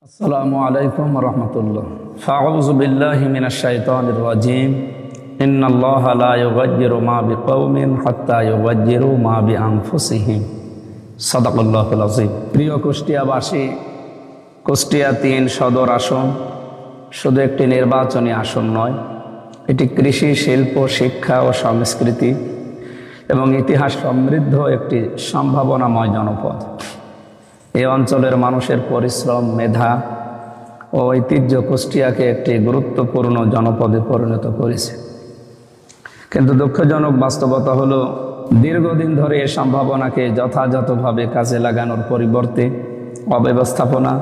আসসালামু আলাইকুম রহমতুল্লাহ। ফাউযু বিল্লাহি মিনাশ শাইতানির রাজিম। ইন্নাল্লাহা লা ইউগায়্যিরু মা বিকওমিন হাত্তা ইউগায়্যিরু মা বিআনফুসিহিম। সাদাকাল্লাহুল আযীম। প্রিয় কুষ্টিয়াবাসী, কুষ্টিয়া ৩ সদর আসন শুধু একটি নির্বাচনী আসন নয়, এটি কৃষি, শিল্প, শিক্ষা ও সংস্কৃতি এবং ইতিহাস সমৃদ্ধ একটি সম্ভাবনাময় জনপদ। এই অঞ্চলের মানুষের পরিশ্রম, মেধা ও ঐতিহ্য কুষ্টিয়াকে একটি গুরুত্বপূর্ণ জনপদে পরিণত করেছে। কিন্তু দুঃখজনক বাস্তবতা হলো, দীর্ঘদিন ধরে এই সম্ভাবনাকে যথাযথভাবে কাজে লাগানোর পরিবর্তে অব্যবস্থাপনা,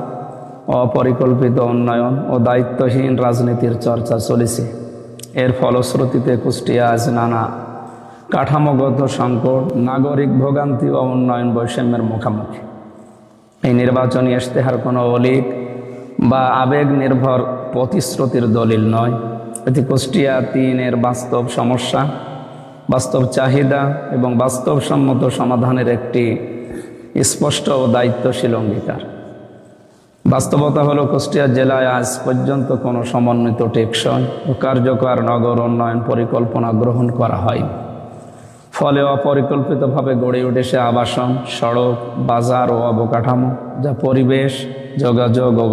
অপরিকল্পিত উন্নয়ন ও দায়িত্বহীন রাজনীতির চর্চা চলেছে। এর ফলশ্রুতিতে কুষ্টিয়া আজ নানা কাঠামোগত সংকট, নাগরিক ভোগান্তি ও উন্নয়ন বৈষম্যের মুখোমুখি। এই নির্বাচনী ইশতেহার কোনো অলীক বা আবেগ নির্ভর প্রতিশ্রুতির দলিল নয়। এটি কুষ্টিয়া ৩-এর বাস্তব সমস্যা, বাস্তব চাহিদা এবং বাস্তবসম্মত সমাধানের একটি স্পষ্ট ও দায়িত্বশীল অঙ্গীকার। বাস্তবতা হলো, কুষ্টিয়া জেলায় আজ পর্যন্ত কোনো সমন্বিত, টেকসই ও কার্যকর নগর উন্নয়ন পরিকল্পনা গ্রহণ করা হয়নি। ফলে অপরিকল্পিতভাবে গড়ে উঠেছে আবাসন, সড়ক, বাজার ও অবকাঠামো, যা পরিবেশ, যোগাযোগ ও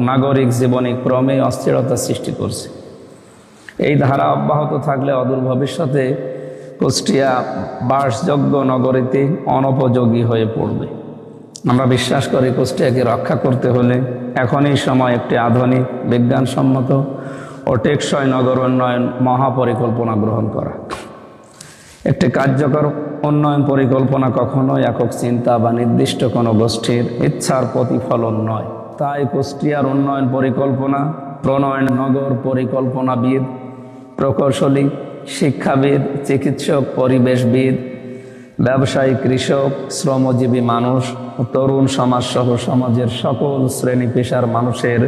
নাগরিক জীবনে ক্রমে অস্থিরতা সৃষ্টি করছে। এই ধারা অব্যাহত থাকলে অদূর ভবিষ্যতে কুষ্টিয়া বাসযোগ্য নগরীতে অনুপযোগী হয়ে পড়বে। আমরা বিশ্বাস করি, কুষ্টিয়াকে রক্ষা করতে হলে এখনই সময় একটি আধুনিক, বিজ্ঞানসম্মত ও টেকসই নগর উন্নয়ন মহাপরিকল্পনা গ্রহণ করা। একটি কার্যকর উন্নয়ন পরিকল্পনা কখনোই একক চিন্তা বা নির্দিষ্ট কোনো গোষ্ঠীর ইচ্ছার প্রতিফলন নয়। তাই কুষ্টিয়ার উন্নয়ন পরিকল্পনা প্রণয়ন নগর পরিকল্পনাবিদ, প্রকৌশলী, শিক্ষাবিদ, চিকিৎসক, পরিবেশবিদ, ব্যবসায়ী, কৃষক, শ্রমজীবী মানুষ ও তরুণ সমাজসহ সমাজের সকল শ্রেণী পেশার মানুষের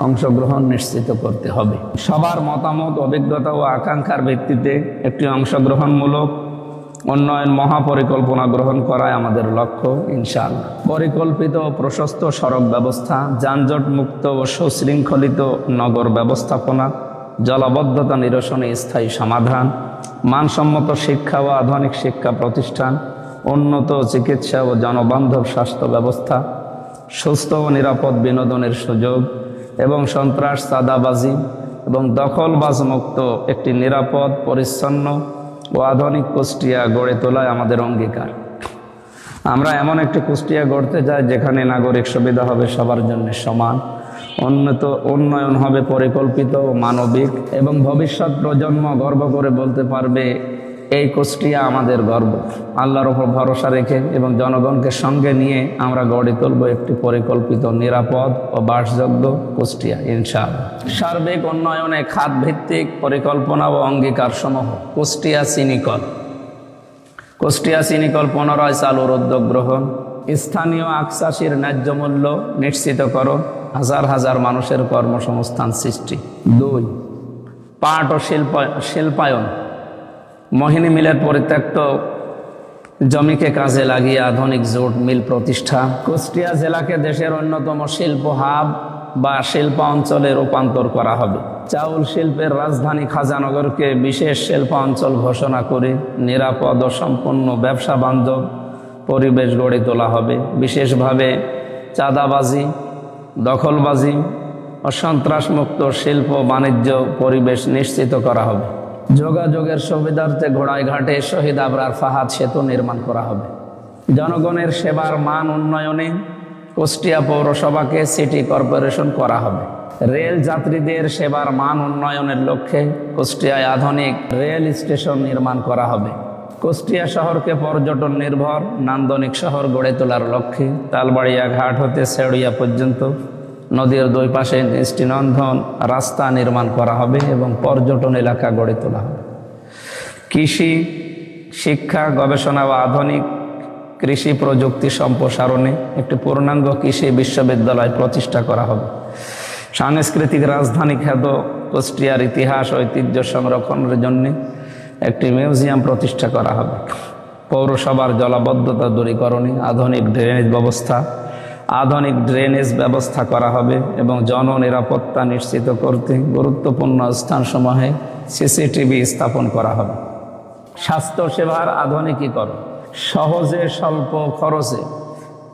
অংশগ্রহণ নিশ্চিত করতে হবে। সবার মতামত, অভিজ্ঞতা ও আকাঙ্ক্ষার ভিত্তিতে একটি অংশগ্রহণমূলক উন্নয়ন মহাপরিকল্পনা গ্রহণ করাই আমাদের লক্ষ্য, ইনশাআল্লাহ। পরিকল্পিত ও প্রশস্ত সড়ক ব্যবস্থা, যানজট মুক্ত ও সুশৃঙ্খলিত নগর ব্যবস্থাপনা, জলাবদ্ধতা নিরসনে স্থায়ী সমাধান, মানসম্মত শিক্ষা ও আধুনিক শিক্ষা প্রতিষ্ঠান, উন্নত চিকিৎসা ও জনবান্ধব স্বাস্থ্য ব্যবস্থা, সুস্থ ও নিরাপদ বিনোদনের সুযোগ এবং সন্ত্রাস, চাঁদাবাজি এবং দখলবাজ মুক্ত একটি নিরাপদ, পরিচ্ছন্ন ও আধুনিক কুষ্টিয়া গড়ে তোলায় আমাদের অঙ্গীকার। আমরা এমন একটি কুষ্টিয়া গড়তে চাই যেখানে নাগরিক সুবিধা হবে সবার জন্য সমান, উন্নয়ন হবে পরিকল্পিত ও মানবিক এবং ভবিষ্যৎ প্রজন্ম গর্ব করে বলতে পারবে, এই কুষ্টিয়া আমাদের গর্ব। আল্লাহর ওপর ভরসা রেখে এবং জনগণকে সঙ্গে নিয়ে আমরা গড়ে তুলব একটি পরিকল্পিত, নিরাপদ ও বাসযোগ্য কুষ্টিয়া, ইনশাআল্লাহ। সার্বিক উন্নয়নে খাতভিত্তিক পরিকল্পনা ও অঙ্গীকার সমূহ। কুষ্টিয়া চিনিকল। কুষ্টিয়া চিনিকল পুনরায় চালুর উদ্যোগ গ্রহণ, স্থানীয় আখচাষির ন্যায্য মূল্য নিশ্চিতকরণ, হাজার হাজার মানুষের কর্মসংস্থান সৃষ্টি। ২. পাট ও শিল্পায়ন। মোহিনী মিলের পরিত্যক্ত জমিকে কাজে লাগিয়ে আধুনিক জুট মিল প্রতিষ্ঠা। কুষ্টিয়া জেলাকে দেশের অন্যতম শিল্প হাব বা শিল্প অঞ্চলে রূপান্তর করা হবে। চাউল শিল্পের রাজধানী খাজানগরকে বিশেষ শিল্প অঞ্চল ঘোষণা করে নিরাপদ ও সম্পূর্ণ ব্যবসা বান্ধব পরিবেশ গড়ে তোলা হবে। বিশেষভাবে চাঁদাবাজি, দখলবাজি ও সন্ত্রাসমুক্ত শিল্প বাণিজ্য পরিবেশ নিশ্চিত করা হবে। যোগাযোগের সুবিধার্থে ঘোড়াইঘাটে শহীদ আবরার ফাহাদ সেতু নির্মাণ করা হবে। জনগণের সেবার মান উন্নয়নে কুষ্টিয়া পৌরসভাকে সিটি কর্পোরেশন করা হবে। রেল যাত্রীদের সেবার মান উন্নয়নের লক্ষ্যে কুষ্টিয়ায় আধুনিক রেল স্টেশন নির্মাণ করা হবে। কুষ্টিয়া শহরকে পর্যটন নির্ভর নান্দনিক শহর গড়ে তোলার লক্ষ্যে তালবাড়িয়া ঘাট হতে শেড়িয়া পর্যন্ত নদীর দুই পাশে দৃষ্টিনন্দন রাস্তা নির্মাণ করা হবে এবং পর্যটন এলাকা গড়ে তোলা হবে। কৃষি, শিক্ষা, গবেষণা ও আধুনিক কৃষি প্রযুক্তি সম্প্রসারণে একটি পূর্ণাঙ্গ কৃষি বিশ্ববিদ্যালয় প্রতিষ্ঠা করা হবে। সাংস্কৃতিক রাজধানী খ্যাত কুষ্টিয়ার ইতিহাস, ঐতিহ্য সংরক্ষণের জন্য একটি মিউজিয়াম প্রতিষ্ঠা করা হবে। পৌরসভার জলাবদ্ধতা দূরীকরণে আধুনিক ড্রেনেজ ব্যবস্থা, আধুনিক ড্রেনেজ ব্যবস্থা করা হবে এবং জননিরাপত্তা নিশ্চিত করতে গুরুত্বপূর্ণ স্থানসমূহে সিসিটিভি স্থাপন করা হবে। স্বাস্থ্যসেবার আধুনিকীকরণ, সহজে স্বল্প খরচে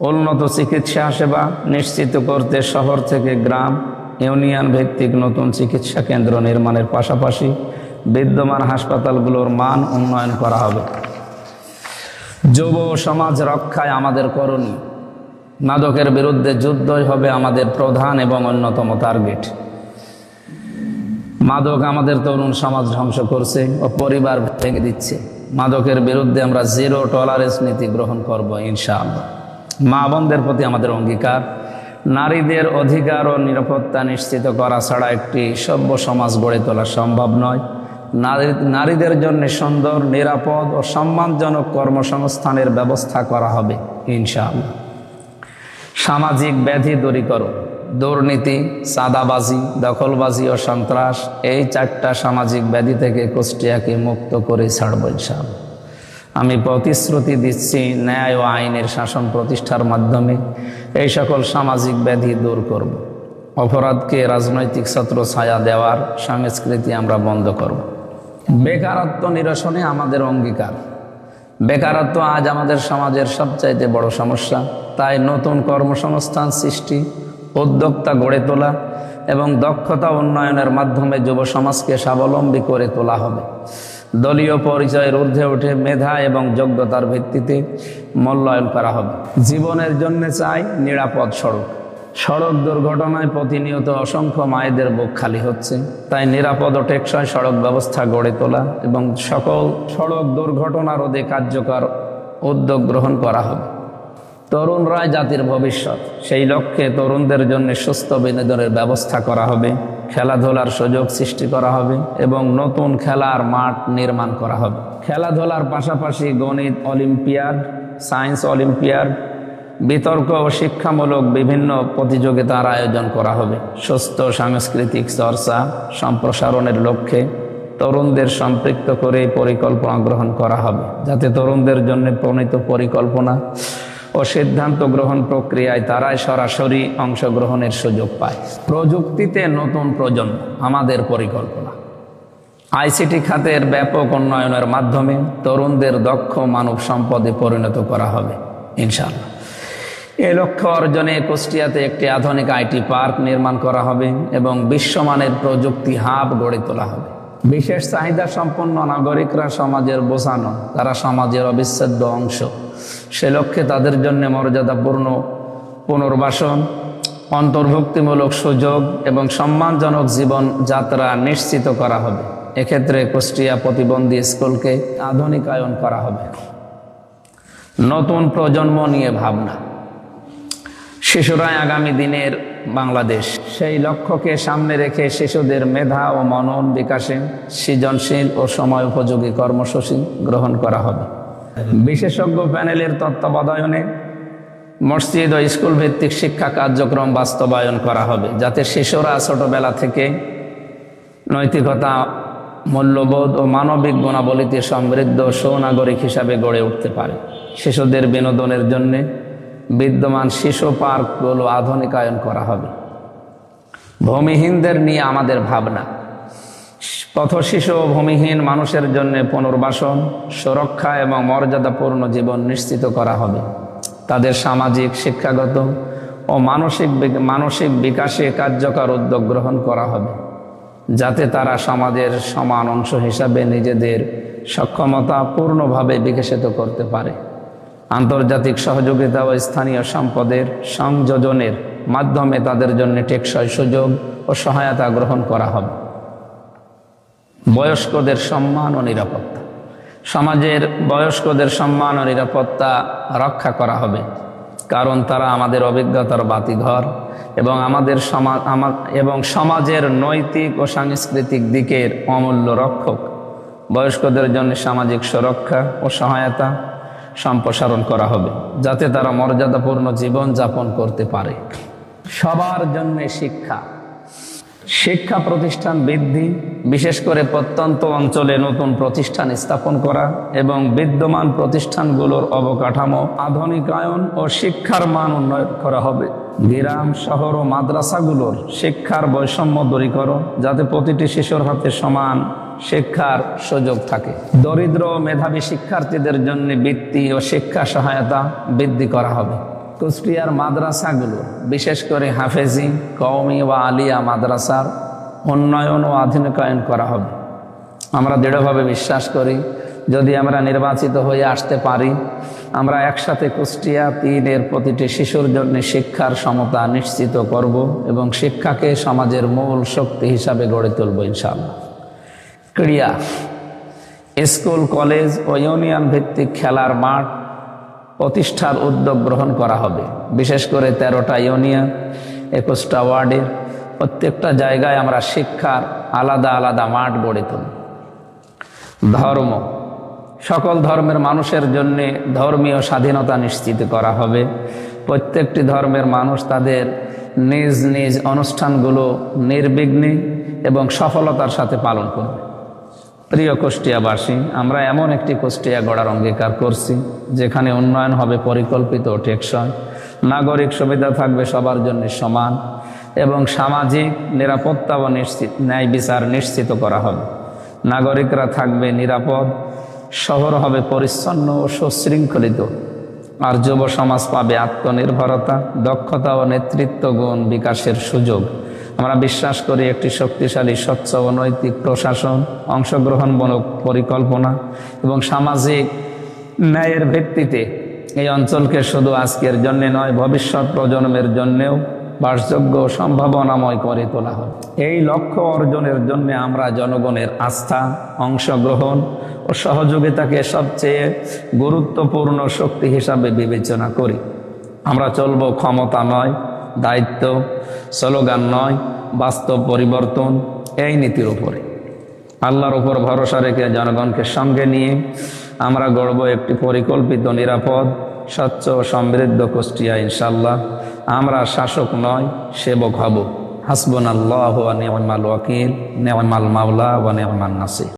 উন্নত চিকিৎসা সেবা নিশ্চিত করতে শহর থেকে গ্রাম, ইউনিয়ন ভিত্তিক নতুন চিকিৎসা কেন্দ্র নির্মাণের পাশাপাশি বিদ্যমান হাসপাতালগুলোর মান উন্নয়ন করা হবে। যুব সমাজ রক্ষায় আমাদের করণীয়, মাদকের বিরুদ্ধে যুদ্ধই হবে আমাদের প্রধান এবং অন্যতম টার্গেট। মাদক আমাদের তরুণ সমাজ ধ্বংস করছে ও পরিবার ভেঙে দিচ্ছে। মাদকের বিরুদ্ধে আমরা জিরো টলারেন্স নীতি গ্রহণ করব ইনশাআল্লাহ। মা বোনদের প্রতি আমাদের অঙ্গীকার, নারীদের অধিকার ও নিরাপত্তা নিশ্চিত করা ছাড়া একটি সভ্য সমাজ গড়ে তোলা সম্ভব নয়। নারীদের জন্য সুন্দর, নিরাপদ ও সম্মানজনক কর্মসংস্থানের ব্যবস্থা করা হবে ইনশাআল্লাহ। সামাজিক ব্যাধি দূরীকরণ, দুর্নীতি, চাঁদাবাজি, দখলবাজি ও সন্ত্রাস, এই 4টা সামাজিক ব্যাধি থেকে কুষ্টিয়াকে মুক্ত করে ছাড়ব ইনশাআল্লাহ। আমি প্রতিশ্রুতি দিচ্ছি, ন্যায় ও আইনের শাসন প্রতিষ্ঠার মাধ্যমে এই সকল সামাজিক ব্যাধি দূর করব। অপরাধকে রাজনৈতিক ছত্র ছায়া দেওয়ার সংস্কৃতি আমরা বন্ধ করব। বেকারত্ব নিরসনে আমাদের অঙ্গীকার। বেকারত্ব আজ আমাদের সমাজের সবচাইতে বড় সমস্যা। তাই নতুন কর্মসংস্থান সৃষ্টি, উদ্যোক্তা গড়ে তোলা এবং দক্ষতা উন্নয়নের মাধ্যমে যুব সমাজকে স্বাবলম্বী করে তোলা হবে। দলীয় পরিচয়ের ঊর্ধ্বে উঠে মেধা এবং যোগ্যতার ভিত্তিতে মূল্যায়ন করা হবে। জীবনের জন্য চাই নিরাপদ সড়ক। সড়ক দুর্ঘটনায় প্রতিনিয়ত অসংখ্য মায়েদের বুক খালি হচ্ছে। তাই নিরাপদ ও টেকসই সড়ক ব্যবস্থা গড়ে তোলা এবং সকল সড়ক দুর্ঘটনা রোধে কার্যকর উদ্যোগ গ্রহণ করা হবে। তরুণরাই জাতির ভবিষ্যৎ, সেই লক্ষ্যে তরুণদের জন্য সুস্থ বিনোদনের ব্যবস্থা করা হবে, খেলাধুলার সুযোগ সৃষ্টি করা হবে এবং নতুন খেলার মাঠ নির্মাণ করা হবে। খেলাধুলার পাশাপাশি গণিত অলিম্পিয়াড, সায়েন্স অলিম্পিয়াড, বিতর্ক ও শিক্ষামূলক বিভিন্ন প্রতিযোগিতার আয়োজন করা হবে। সুস্থ সাংস্কৃতিক চর্চা সম্প্রসারণের লক্ষ্যে তরুণদের সম্পৃক্ত করে পরিকল্পনা গ্রহণ করা হবে, যাতে তরুণদের জন্য প্রণীত পরিকল্পনা ও সিদ্ধান্ত গ্রহণ প্রক্রিয়ায় তারাই সরাসরি অংশগ্রহণের সুযোগ পায়। প্রযুক্তিতে নতুন প্রজন্ম আমাদের পরিকল্পনা। আইসিটি খাতের ব্যাপক উন্নয়নের মাধ্যমে তরুণদের দক্ষ মানব সম্পদে পরিণত করা হবে ইনশাআল্লাহ। এই লক্ষ্য অর্জনে কুষ্টিয়াতে একটি আধুনিক আইটি পার্ক নির্মাণ করা হবে এবং বিশ্বমানের প্রযুক্তি হাব গড়ে তোলা হবে। বিশেষ চাহিদা সম্পন্ন নাগরিকরা সমাজের বোঝানো, তারা সমাজের অবিচ্ছেদ্য অংশ। সে লক্ষ্যে তাদের জন্য মর্যাদাপূর্ণ পুনর্বাসন, অন্তর্ভুক্তিমূলক সুযোগ এবং সম্মানজনক জীবন যাত্রা নিশ্চিত করা হবে। এক্ষেত্রে কুষ্টিয়া প্রতিবন্ধী স্কুলকে আধুনিকায়ন করা হবে। নতুন প্রজন্ম নিয়ে ভাবনা, শিশুরাই আগামী দিনের বাংলাদেশ। সেই লক্ষ্যকে সামনে রেখে শিশুদের মেধা ও মনন বিকাশে সৃজনশীল ও সময় উপযোগী কর্মসূচি গ্রহণ করা হবে। বিশেষজ্ঞ প্যানেলের তত্ত্বাবধানে মসজিদ ও স্কুল ভিত্তিক শিক্ষা কার্যক্রম বাস্তবায়ন করা হবে, যাতে শিশুরা ছোটবেলা থেকে নৈতিকতা, মূল্যবোধ ও মানবিক গুণাবলীতে সমৃদ্ধ সুনাগরিক হিসাবে গড়ে উঠতে পারে। শিশুদের বিনোদনের জন্য বিদ্যমান শিশু পার্কগুলো আধুনিকায়ন করা হবে। ভূমিহীনদের নিয়ে আমাদের ভাবনা, পথশিশু ও ভূমিহীন মানুষের জন্য পুনর্বাসন, সুরক্ষা এবং মর্যাদাপূর্ণ জীবন নিশ্চিত করা হবে। তাদের সামাজিক, শিক্ষাগত ও মানসিক বিকাশে কার্যকর উদ্যোগ গ্রহণ করা হবে, যাতে তারা সমাজের সমান অংশ হিসাবে নিজেদের সক্ষমতা পূর্ণভাবে বিকশিত করতে পারে। আন্তর্জাতিক সহযোগিতা ও স্থানীয় সম্পদের সংযোজনের মাধ্যমে তাদের জন্য টেকসই সুযোগ ও সহায়তা গ্রহণ করা হবে। বয়স্কদের সম্মান ও নিরাপত্তা, সমাজের বয়স্কদের সম্মান ও নিরাপত্তা রক্ষা করা হবে, কারণ তারা আমাদের অভিজ্ঞতার বাতিঘর এবং সমাজের নৈতিক ও সাংস্কৃতিক দিকের অমূল্য রক্ষক। বয়স্কদের জন্য সামাজিক সুরক্ষা ও সহায়তা সম্প্রসারণ করা হবে, যাতে তারা মর্যাদাপূর্ণ জীবন যাপন করতে পারে। সবার জন্য শিক্ষা, শিক্ষা প্রতিষ্ঠান বৃদ্ধি, বিশেষ করে প্রত্যন্ত অঞ্চলে নতুন প্রতিষ্ঠান স্থাপন করা এবং বিদ্যমান প্রতিষ্ঠানগুলোর অবকাঠামো আধুনিকায়ন ও শিক্ষার মান উন্নয়ন করা হবে। গ্রাম, শহর ও মাদ্রাসাগুলোর শিক্ষার বৈষম্য দূরীকরণ, যাতে প্রতিটি শিশুর হাতে সমান শিক্ষার সুযোগ থাকে। দরিদ্র ও মেধাবী শিক্ষার্থীদের জন্য বৃত্তি ও শিক্ষা সহায়তা বৃদ্ধি করা হবে। কুষ্টিয়ার মাদ্রাসাগুলো, বিশেষ করে হাফেজি, কওমি ও আলিয়া মাদ্রাসার উন্নয়ন ও আধুনিকায়ন করা হবে। আমরা দৃঢ়ভাবে বিশ্বাস করি, যদি আমরা নির্বাচিত হয়ে আসতে পারি, আমরা একসাথে কুষ্টিয়া 3-এর প্রতিটি শিশুর জন্য শিক্ষার সমতা নিশ্চিত করব এবং শিক্ষাকে সমাজের মূল শক্তি হিসাবে গড়ে তুলব ইনশাআল্লাহ। ক্রীড়া, স্কুল, কলেজ ও ইউনিয়ন ভিত্তিক খেলার মাঠ প্রতিষ্ঠার উদ্যোগ গ্রহণ করা হবে। বিশেষ করে 13টা ইউনিয়ন, 21টা ওয়ার্ডের প্রত্যেকটা জায়গায় আমরা শিক্ষার আলাদা আলাদা মাঠ গড়ে তুলব। ধর্ম, সকল ধর্মের মানুষের জন্য ধর্মীয় স্বাধীনতা নিশ্চিত করা হবে। প্রত্যেকটি ধর্মের মানুষ তাদের নিজ নিজ অনুষ্ঠানগুলো নির্বিঘ্নে এবং সফলতার সাথে পালন করবে। প্রিয় কুষ্টিয়াবাসী, আমরা এমন একটি কুষ্টিয়া গড়ার অঙ্গীকার করছি যেখানে উন্নয়ন হবে পরিকল্পিত ও টেকসই, নাগরিক সুবিধা থাকবে সবার জন্য সমান এবং সামাজিক নিরাপত্তা ও ন্যায় বিচার নিশ্চিত করা হবে। নাগরিকরা থাকবে নিরাপদ, শহর হবে পরিচ্ছন্ন ও সুশৃঙ্খলিত, আর যুব সমাজ পাবে আত্মনির্ভরতা, দক্ষতা ও নেতৃত্ব গুণ বিকাশের সুযোগ। আমরা বিশ্বাস করি একটি শক্তিশালী, স্বচ্ছ ও নৈতিক প্রশাসন, অংশগ্রহণমূলক পরিকল্পনা এবং সামাজিক ন্যায়ের ভিত্তিতে এই অঞ্চলকে শুধু আজকের জন্য নয়, ভবিষ্যৎ প্রজন্মের জন্যেও বাসযোগ্য ও সম্ভাবনাময় করে তোলা হবে। এই লক্ষ্য অর্জনের জন্য আমরা জনগণের আস্থা, অংশগ্রহণ ও সহযোগিতাকে সবচেয়ে গুরুত্বপূর্ণ শক্তি হিসাবে বিবেচনা করি। আমরা চলব ক্ষমতা নয়, দায়িত্ব, স্লোগান নয়, বাস্তব পরিবর্তন, এই নীতির উপরে। আল্লাহর উপর ভরসা রেখে জনগণকে সঙ্গে নিয়ে আমরা গড়ব একটি পরিকল্পিত, নিরাপদ, স্বচ্ছ ও সমৃদ্ধ কুষ্টিয়া ইনশাআল্লাহ। আমরা শাসক নয়, সেবক হব। হাসবুনাল্লাহু ওয়া নি'মাল ওয়াকিল, নি'মাল মাওলা ওয়া নি'মান নাসির।